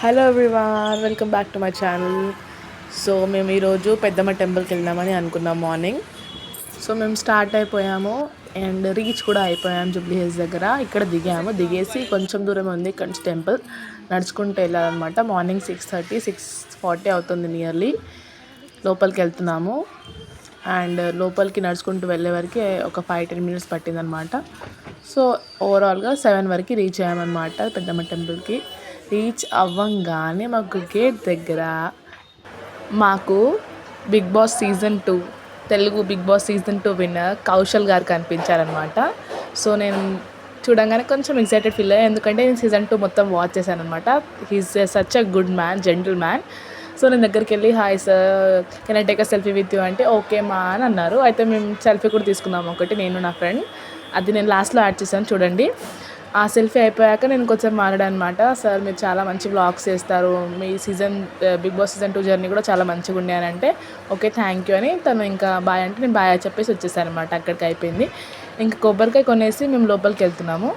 Hello everyone, welcome back to my channel. So మేము ఈరోజు పెద్దమ్మ టెంపుల్కి వెళ్దామని అనుకున్నాం మార్నింగ్. సో మేము స్టార్ట్ అయిపోయాము అండ్ రీచ్ కూడా అయిపోయాము జూబ్లీ హిల్స్ దగ్గర. ఇక్కడ దిగేసి కొంచెం దూరం ఉంది ఇక్కడ నుంచి టెంపుల్. నడుచుకుంటూ వెళ్ళాలన్నమాట. మార్నింగ్ 6:30 6:40 అవుతుంది నియర్లీ. లోపలికి వెళ్తున్నాము అండ్ లోపలికి నడుచుకుంటూ వెళ్ళే వరకు ఒక 5-10 మినిట్స్ పట్టిందనమాట. సో ఓవరాల్గా 7 వరకు రీచ్ అయ్యామన్నమాట పెద్దమ్మ టెంపుల్కి. రీచ్ అవ్వంగానే మాకు గేట్ దగ్గర మాకు Bigg Boss season 2 Telugu Bigg Boss season 2 winner Kaushal garu కనిపించారనమాట. సో నేను చూడంగానే కొంచెం ఎక్సైటెడ్ ఫీల్ అయ్యాను, ఎందుకంటే నేను సీజన్ 2 మొత్తం వాచ్ చేశాను అనమాట. He's such a good man, gentle man. So నేను దగ్గరికి వెళ్ళి hi sir, can I take a selfie with you అంటే ఓకే మా అని అన్నారు. అయితే మేము సెల్ఫీ కూడా తీసుకున్నాము ఒకటి, నేను నా ఫ్రెండ్. అది నేను లాస్ట్లో యాడ్ చేశాను చూడండి. ఆ సెల్ఫీ అయిపోయాక నేను కొంచెం మాట్లాడాను అనమాట. సార్ మీరు చాలా మంచి వ్లాగ్స్ చేస్తారు, మీ బిగ్ బాస్ సీజన్ 2 జర్నీ కూడా చాలా మంచిగా ఉండే అని అంటే ఓకే థ్యాంక్ యూ అని తను ఇంకా బాయ్ అంటే నేను బాయ్ చెప్పేసి వచ్చేసాను అనమాట. అక్కడికి అయిపోయింది. ఇంకా కొబ్బరికాయ కొనేసి మేము లోపలికి వెళ్తున్నాము.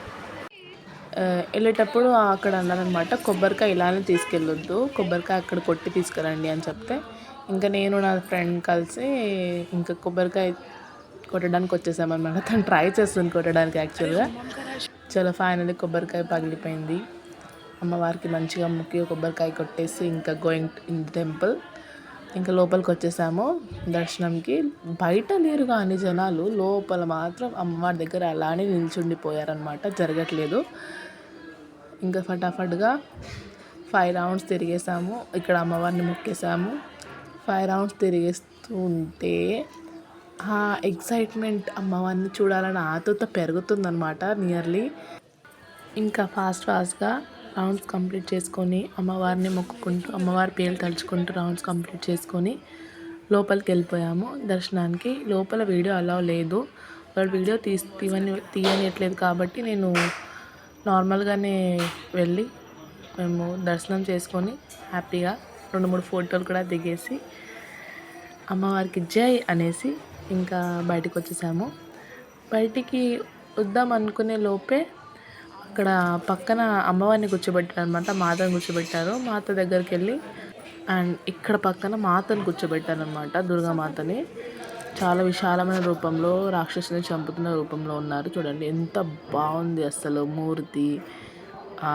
వెళ్ళేటప్పుడు అక్కడ అన్నారనమాట, కొబ్బరికాయ ఇలానే తీసుకెళ్ళొద్దు, కొబ్బరికాయ అక్కడ కొట్టి తీసుకురండి అని చెప్తే ఇంకా నేను నా ఫ్రెండ్ కలిసి ఇంకా కొబ్బరికాయ కొట్టడానికి వచ్చేసామన్నమాట. తను ట్రై చేస్తుంది కొట్టడానికి యాక్చువల్గా. చాలా ఫైనల్లీ కొబ్బరికాయ పగిలిపోయింది. అమ్మవారికి మంచిగా ముక్కి కొబ్బరికాయ కొట్టేసి ఇంకా గోయింగ్ ఇన్ టెంపుల్. ఇంకా లోపలికి వచ్చేసాము దర్శనంకి. బయట లేరు కానీ జనాలు, లోపల మాత్రం అమ్మవారి దగ్గర అలానే నిల్చుండిపోయారనమాట, జరగట్లేదు. ఇంకా ఫటాఫట్గా 5 రౌండ్స్ తిరిగేసాము. ఇక్కడ అమ్మవారిని మొక్కేసాము. 5 రౌండ్స్ తిరిగేస్తూ ఉంటే ఆ ఎక్సైట్మెంట్, అమ్మవారిని చూడాలని ఆతృత పెరుగుతుందన్నమాట నియర్లీ. ఇంకా ఫాస్ట్గా రౌండ్స్ కంప్లీట్ చేసుకొని అమ్మవారిని మొక్కుకుంటూ అమ్మవారి పేరు తలుచుకుంటూ రౌండ్స్ కంప్లీట్ చేసుకొని లోపలికి వెళ్ళిపోయాము దర్శనానికి. లోపల వీడియో అలౌ లేదు, వాళ్ళు వీడియో తీయనియట్లేదు కాబట్టి నేను నార్మల్గానే వెళ్ళి మేము దర్శనం చేసుకొని హ్యాపీగా 2-3 ఫోటోలు కూడా దిగేసి అమ్మవారికి జై అనేసి ఇంకా బయటికి వచ్చేసాము. బయటికి వద్దాం అనుకునే లోపే అక్కడ పక్కన అమ్మవారిని కూర్చోబెట్టారు అనమాట, మాతను కూర్చోబెట్టారు. మాత దగ్గరికి వెళ్ళి అండ్ ఇక్కడ పక్కన మాతను కూర్చోబెట్టారు అనమాట, దుర్గామాతని. చాలా విశాలమైన రూపంలో, రాక్షసుని చంపుతున్న రూపంలో ఉన్నారు. చూడండి ఎంత బాగుంది అసలు మూర్తి, ఆ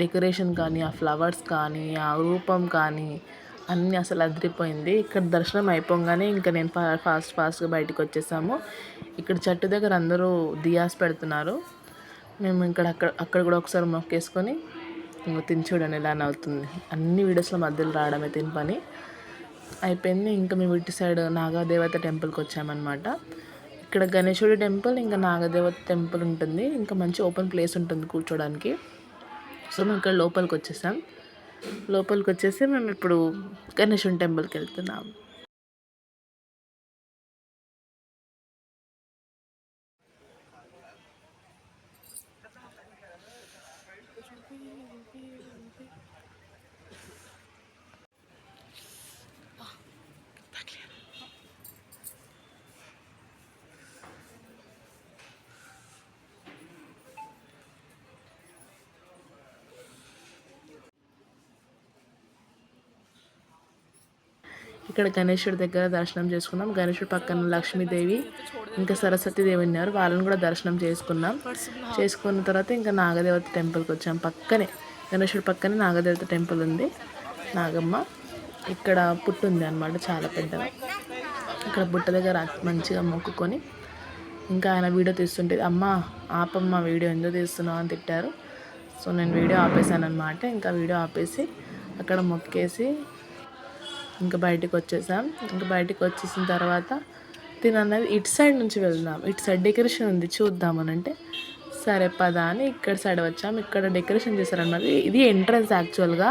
డెకరేషన్ కానీ, ఆ ఫ్లవర్స్ కానీ, ఆ రూపం కానీ అన్నీ అసలు అదిరిపోయింది. ఇక్కడ దర్శనం అయిపోగానే ఇంకా నేను ఫాస్ట్గా బయటకు వచ్చేసాము. ఇక్కడ చెట్టు దగ్గర అందరూ దియాస్ పెడుతున్నారు. మేము అక్కడ కూడా ఒకసారి మొక్కేసుకొని తిని చూడండి ఎలా అవుతుంది. అన్ని వీడియోస్లో మధ్యలో రావడమే తిని పని అయిపోయింది. ఇంకా మేము ఇటు సైడ్ నాగదేవత టెంపుల్కి వచ్చామన్నమాట. ఇక్కడ గణేశుడి టెంపుల్, ఇంకా నాగదేవత టెంపుల్ ఉంటుంది. ఇంకా మంచి ఓపెన్ ప్లేస్ ఉంటుంది కూర్చోడానికి. సో మేము ఇక్కడ లోపలికి వచ్చేసి మేము ఇప్పుడు గణేశుని టెంపుల్కి వెళ్తున్నాం. ఇక్కడ గణేశుడి దగ్గర దర్శనం చేసుకున్నాం. గణేశుడి పక్కన లక్ష్మీదేవి ఇంకా సరస్వతీదేవి ఉన్నారు, వాళ్ళని కూడా దర్శనం చేసుకున్న తర్వాత ఇంకా నాగదేవత టెంపుల్కి వచ్చాం. గణేశుడి పక్కనే నాగదేవత టెంపుల్ ఉంది, నాగమ్మ. ఇక్కడ పుట్టు ఉంది అనమాట, చాలా పెద్దగా. ఇక్కడ పుట్ట దగ్గర మంచిగా మొక్కుకొని ఇంకా ఆయన వీడియో తీస్తుంటే అమ్మ ఆపమ్మ వీడియో ఎందుకు తీస్తున్నావు అని తిట్టారు. సో నేను వీడియో ఆపేసాను అనమాట. ఇంకా వీడియో ఆపేసి అక్కడ మొక్కేసి ఇంకా బయటకు వచ్చేసాం. ఇంకా బయటకు వచ్చేసిన తర్వాత తినన్నది ఇటు సైడ్ నుంచి వెళ్దాం, ఇటు సైడ్ డెకరేషన్ ఉంది చూద్దామని అంటే సరే పదా అని ఇక్కడ సైడ్ వచ్చాం. ఇక్కడ డెకరేషన్ చేశారన్నమాట. ఇది ఎంట్రన్స్ యాక్చువల్గా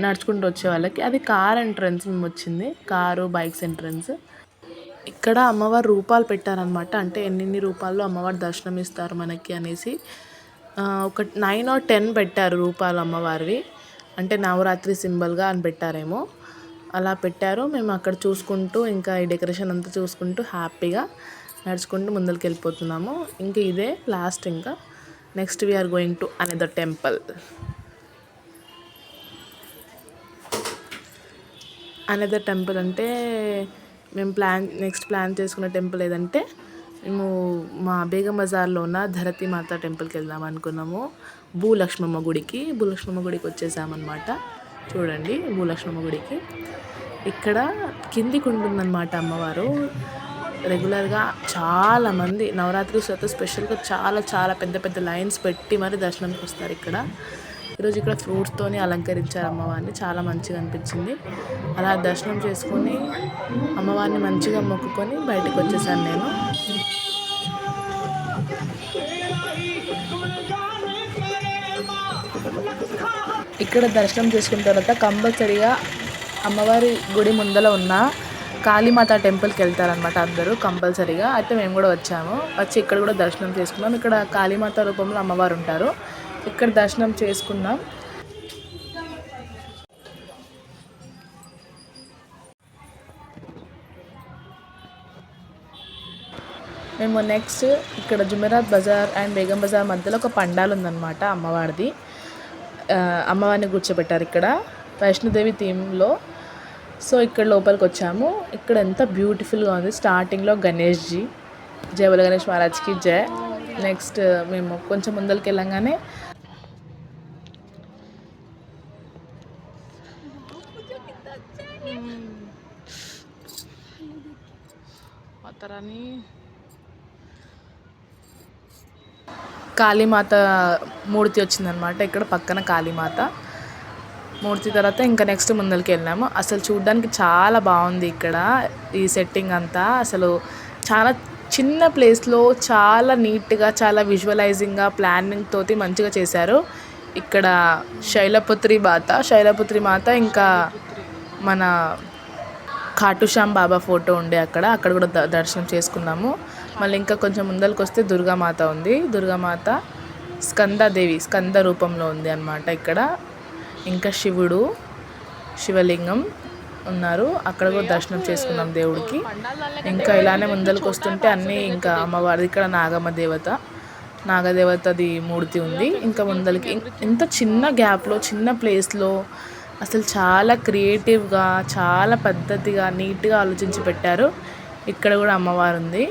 నడుచుకుంటూ వచ్చే వాళ్ళకి. అది కార్ ఎంట్రన్స్ మేము వచ్చింది, కారు బైక్స్ ఎంట్రన్స్. ఇక్కడ అమ్మవారి రూపాలు పెట్టారనమాట, అంటే ఎన్ని రూపాల్లో అమ్మవారి దర్శనం ఇస్తారు మనకి అనేసి. ఒక 9 or 10 పెట్టారు రూపాలు అమ్మవారివి, అంటే నవరాత్రి సింబల్గా అని పెట్టారేమో, అలా పెట్టారు. మేము అక్కడ చూసుకుంటూ ఇంకా ఈ డెకరేషన్ అంతా చూసుకుంటూ హ్యాపీగా నడుచుకుంటూ ముందరికి వెళ్ళిపోతున్నాము. ఇంకా ఇదే లాస్ట్. ఇంకా next we are going to another temple. Another temple అంటే మేము నెక్స్ట్ ప్లాన్ చేసుకున్న టెంపుల్ ఏదంటే మేము మా బేగం బజార్లో ఉన్న ధరతి మాత టెంపుల్కి వెళ్దాం అనుకున్నాము. భూలక్ష్మమ్మ గుడికి వచ్చేసామన్నమాట. చూడండి భూలక్ష్మమ్మ గుడికి ఇక్కడ కిందికి ఉంటుందన్నమాట అమ్మవారు. రెగ్యులర్గా చాలామంది నవరాత్రి స్పెషల్గా చాలా చాలా పెద్ద పెద్ద లైన్స్ పెట్టి మరి దర్శనంకి వస్తారు ఇక్కడ. ఈరోజు ఇక్కడ ఫ్రూట్స్తోని అలంకరించారు అమ్మవారిని. చాలా మంచిగా అనిపించింది. అలా దర్శనం చేసుకొని అమ్మవారిని మంచిగా మొక్కుకొని బయటకు వచ్చేసాను నేను. ఇక్కడ దర్శనం చేసుకున్న తర్వాత కంపల్సరీగా అమ్మవారి గుడి ముందర ఉన్న కాళీమాత టెంపుల్కి వెళ్తారనమాట అందరూ కంపల్సరీగా. అయితే మేము కూడా వచ్చి ఇక్కడ కూడా దర్శనం చేసుకున్నాం. ఇక్కడ కాళీమాత రూపంలో అమ్మవారు ఉంటారు. ఇక్కడ దర్శనం చేసుకున్నాం. మేము నెక్స్ట్ ఇక్కడ జుమెరాత్ బజార్ అండ్ బేగం బజార్ మధ్యలో ఒక పండాల్ ఉందన్నమాట అమ్మవారిది. అమ్మవారిని కూర్చోబెట్టారు ఇక్కడ వైష్ణోదేవి థీమ్లో. సో ఇక్కడ లోపలికి వచ్చాము. ఇక్కడ ఎంత బ్యూటిఫుల్గా ఉంది. స్టార్టింగ్లో గణేష్జీ, జయ బోలో గణేష్ మహారాజ్కి జయ. నెక్స్ట్ మేము కొంచెం ముందరికి వెళ్ళంగానే కాళీమాత మూర్తి వచ్చిందనమాట. ఇక్కడ పక్కన కాళీమాత మూర్తి తర్వాత ఇంకా నెక్స్ట్ ముందరికి వెళ్ళాము. అసలు చూడడానికి చాలా బాగుంది ఇక్కడ ఈ సెట్టింగ్ అంతా. అసలు చాలా చిన్న ప్లేస్లో చాలా నీట్గా, చాలా విజువలైజింగ్గా ప్లానింగ్ తోటి మంచిగా చేశారు. ఇక్కడ శైలపుత్రి మాత ఇంకా మన ఖాటుశ్యామ్ బాబా ఫోటో ఉండే అక్కడ కూడా దర్శనం చేసుకున్నాము. మళ్ళీ ఇంకా కొంచెం ముందరికి వస్తే దుర్గామాత ఉంది. దుర్గామాత స్కంద రూపంలో ఉంది అన్నమాట ఇక్కడ. ఇంకా శివలింగం ఉన్నారు. అక్కడ కూడా దర్శనం చేసుకున్నాం దేవుడికి. ఇంకా ఇలానే ముందరికి వస్తుంటే అన్నీ ఇంకా అమ్మవారి ఇక్కడ నాగదేవతది మూర్తి ఉంది. ఇంకా ముందరికి ఇంత చిన్న గ్యాప్లో, చిన్న ప్లేస్లో అసలు చాలా క్రియేటివ్గా, చాలా పద్ధతిగా, నీట్గా ఆలోచించి పెట్టారు. ఇక్కడ కూడా అమ్మవారు ఉంది.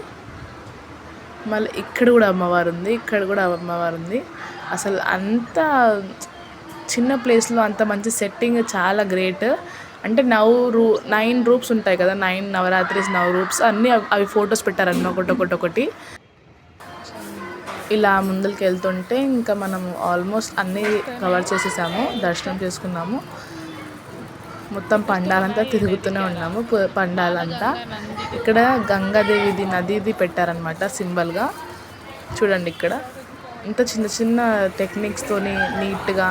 మళ్ళీ ఇక్కడ కూడా అమ్మవారు ఉంది. అసలు అంత చిన్న ప్లేస్లో అంత మంచి సెట్టింగ్ చాలా గ్రేట్. అంటే 9 రూప్స్ ఉంటాయి కదా, 9 నవరాత్రిస్ 9 రూప్స్ అన్నీ అవి ఫొటోస్ పెట్టారన్న ఒకటి. ఇలా ముందుకు వెళ్తుంటే ఇంకా మనం ఆల్మోస్ట్ అన్నీ కవర్ చేసేసాము. దర్శనం చేసుకున్నాము. మొత్తం పండాలంతా తిరుగుతూనే ఉన్నాము. పండాలంతా ఇక్కడ గంగాదేవిది నదిది పెట్టారనమాట సింబల్గా. చూడండి ఇక్కడ ఇంత చిన్న చిన్న టెక్నిక్స్తోని నీట్గా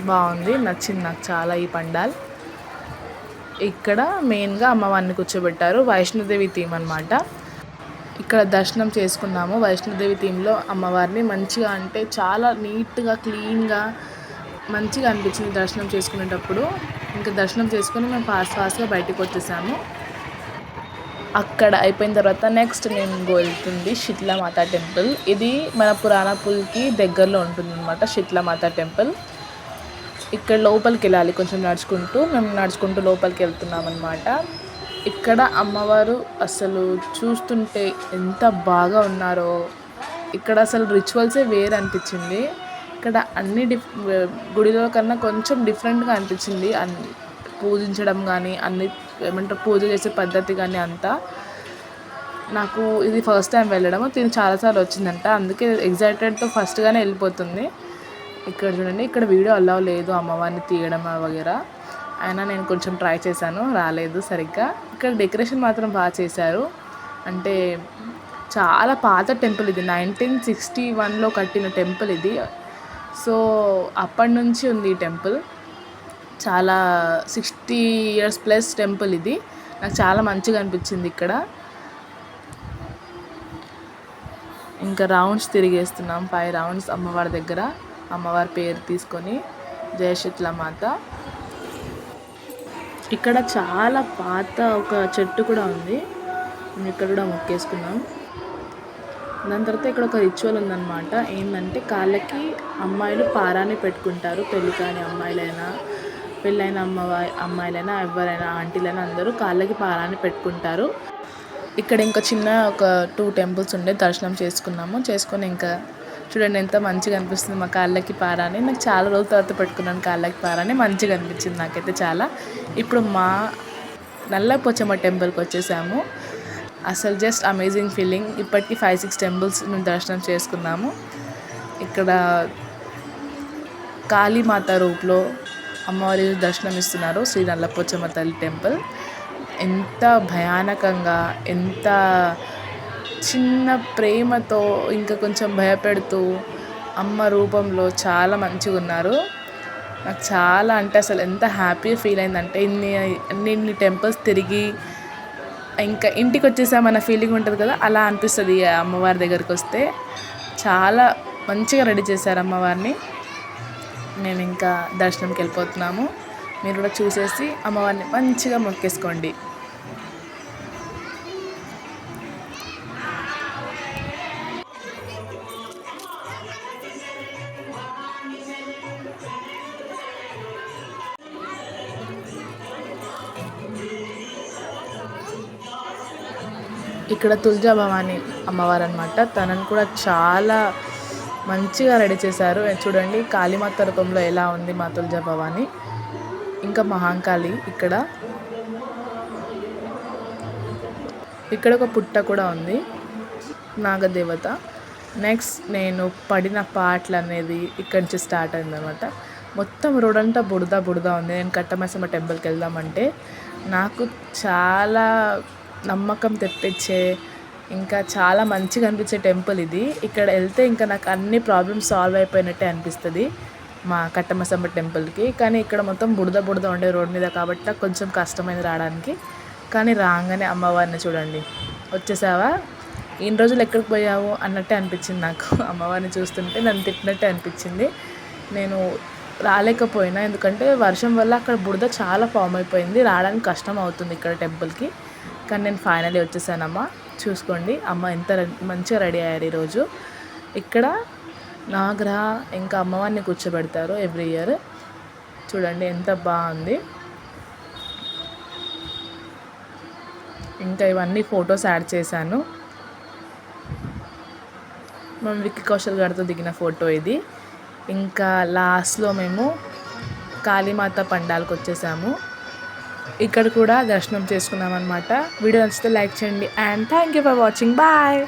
బాగుంది. నచ్చింది నాకు చాలా ఈ పండాల్. ఇక్కడ మెయిన్గా అమ్మవారిని కూర్చోబెట్టారు. వైష్ణోదేవి థీమ్ అనమాట. ఇక్కడ దర్శనం చేసుకున్నాము. వైష్ణోదేవి థీమ్లో అమ్మవారిని మంచిగా, అంటే చాలా నీట్గా, క్లీన్గా మంచిగా అనిపించింది దర్శనం చేసుకునేటప్పుడు. ఇంకా దర్శనం చేసుకుని మేము ఫాస్ట్గా బయటకు వచ్చేసాము. అక్కడ అయిపోయిన తర్వాత నెక్స్ట్ నేను వెళ్తుంది శీతలామాత టెంపుల్. ఇది మన పురాణపూల్కి దగ్గరలో ఉంటుంది అనమాట శీతలామాత టెంపుల్. ఇక్కడ లోపలికి వెళ్ళాలి కొంచెం మేము నడుచుకుంటూ లోపలికి వెళ్తున్నాం అనమాట. ఇక్కడ అమ్మవారు అసలు చూస్తుంటే ఎంత బాగా ఉన్నారో. ఇక్కడ అసలు రిచువల్సే వేరే అనిపించింది. ఇక్కడ అన్ని గుడిలో కన్నా కొంచెం డిఫరెంట్గా అనిపించింది. పూజించడం కానీ, పూజ చేసే పద్ధతి కానీ అంతా. నాకు ఇది ఫస్ట్ టైం వెళ్ళడం. తిని చాలాసార్లు వచ్చిందంట, అందుకే ఎగ్జైటెడ్తో ఫస్ట్గానే వెళ్ళిపోతుంది. ఇక్కడ చూడండి, ఇక్కడ వీడియో అలౌ లేదు అమ్మవారిని తీయడం వగేరా. అయినా నేను కొంచెం ట్రై చేశాను, రాలేదు సరిగ్గా. ఇక్కడ డెకరేషన్ మాత్రం బాగా చేశారు. అంటే చాలా పాత టెంపుల్ ఇది. 1961లో కట్టిన టెంపుల్ ఇది. సో అప్పటి నుంచి ఉంది ఈ టెంపుల్. చాలా 60 years ప్లస్ టెంపుల్ ఇది. నాకు చాలా మంచిగా అనిపించింది ఇక్కడ. ఇంకా రౌండ్స్ తిరిగేస్తున్నాం, 5 రౌండ్స్ అమ్మవారి దగ్గర. అమ్మవారి పేరు తీసుకొని జయ శీతలామాత. ఇక్కడ చాలా పాత ఒక చెట్టు కూడా ఉంది. మేము ఇక్కడ కూడా మొక్కేసుకున్నాం. దాని తర్వాత ఇక్కడ ఒక రిచువల్ ఉందన్నమాట. ఏంటంటే కాళ్ళకి అమ్మాయిలు పారాని పెట్టుకుంటారు. పెళ్ళి కాని అమ్మాయిలైనా పెళ్ళైన అమ్మాయిలైనా ఎవరైనా ఆంటీలైనా అందరూ కాళ్ళకి పారాన్ని పెట్టుకుంటారు. ఇక్కడ ఇంకా చిన్న ఒక 2 టెంపుల్స్ ఉండే దర్శనం చేసుకొని ఇంకా చూడండి ఎంత మంచిగా అనిపిస్తుంది మా కాళ్ళకి పారాని. నాకు చాలా రోజుల తర్వాత పెట్టుకున్నాను కాళ్ళకి పారాని, మంచిగా అనిపించింది నాకైతే చాలా. ఇప్పుడు మా నల్ల పోచమ్మ టెంపుల్కి వచ్చేసాము. అసలు జస్ట్ అమేజింగ్ ఫీలింగ్. ఇప్పటికీ 5-6 టెంపుల్స్ మేము దర్శనం చేసుకున్నాము. ఇక్కడ కాళీమాత రూప్లో అమ్మవారి దర్శనం ఇస్తున్నారు శ్రీ నల్లపోచమ్మ తల్లి టెంపుల్. ఎంత భయానకంగా, ఎంత చిన్న ప్రేమతో, ఇంకా కొంచెం భయపెడుతూ అమ్మ రూపంలో చాలా మంచిగా ఉన్నారు. నాకు చాలా అంటే అసలు ఎంత హ్యాపీ ఫీల్ అయిందంటే ఇన్ని టెంపుల్స్ తిరిగి ఇంకా ఇంటికి వచ్చేసామన్న ఫీలింగ్ ఉంటుంది కదా, అలా అనిపిస్తుంది అమ్మవారి దగ్గరికి వస్తే. చాలా మంచిగా రెడీ చేశారు అమ్మవారిని. మేము ఇంకా దర్శనంకి వెళ్ళిపోతున్నాము. మీరు కూడా చూసేసి అమ్మవారిని మంచిగా మొక్కేసుకోండి. ఇక్కడ తుల్జా భవాని అమ్మవారు అనమాట. తనను కూడా చాలా మంచిగా రెడీ చేశారు. చూడండి కాళీమాత రూపంలో ఎలా ఉంది మా తుల్జా భవాని. ఇంకా మహాంకాళి ఇక్కడ ఒక పుట్ట కూడా ఉంది, నాగదేవత. నెక్స్ట్ నేను పడిన పాటలు అనేది ఇక్కడి నుంచి స్టార్ట్ అయిందనమాట. మొత్తం రోడ్ అంతా బుడద ఉంది. నేను కట్టమైసమ్మ టెంపుల్కి వెళ్దామంటే నాకు చాలా నమ్మకం తెప్పించే, ఇంకా చాలా మంచిగా అనిపించే టెంపుల్ ఇది. ఇక్కడ వెళ్తే ఇంకా నాకు అన్ని ప్రాబ్లమ్స్ సాల్వ్ అయిపోయినట్టే అనిపిస్తుంది మా కట్టమైసమ్మ టెంపుల్కి. కానీ ఇక్కడ మొత్తం బుడద ఉండే రోడ్ మీద కాబట్టి నాకు కొంచెం కష్టమైంది రావడానికి. కానీ రాగానే అమ్మవారిని చూడండి, వచ్చేసావా, ఇన్ని రోజులు ఎక్కడికి పోయావు అన్నట్టే అనిపించింది నాకు. అమ్మవారిని చూస్తుంటే నన్ను తిట్టినట్టే అనిపించింది. నేను రాలేకపోయినా, ఎందుకంటే వర్షం వల్ల అక్కడ బురద చాలా ఫామ్ అయిపోయింది, రావడానికి కష్టం అవుతుంది ఇక్కడ టెంపుల్కి. కానీ నేను ఫైనల్లీ వచ్చేసానమ్మ. చూసుకోండి అమ్మ ఎంత మంచిగా రెడీ అయ్యారు ఈరోజు. ఇక్కడ నాగ్రహ ఇంకా అమ్మవారిని కూర్చోబెడతారు ఎవ్రీ ఇయర్. చూడండి ఎంత బాగుంది. ఇంకా ఇవన్నీ ఫొటోస్ యాడ్ చేశాను. మేము విక్కీ కౌశల్ గారితో దిగిన ఫోటో ఇది. ఇంకా లాస్ట్లో మేము కాళీమాత పండాలకు వచ్చేసాము. ఇక్కడ కూడా దర్శనం చేసుకున్నాం అనమాట. వీడియో నచ్చితే లైక్ చేయండి. And thank you for watching. Bye.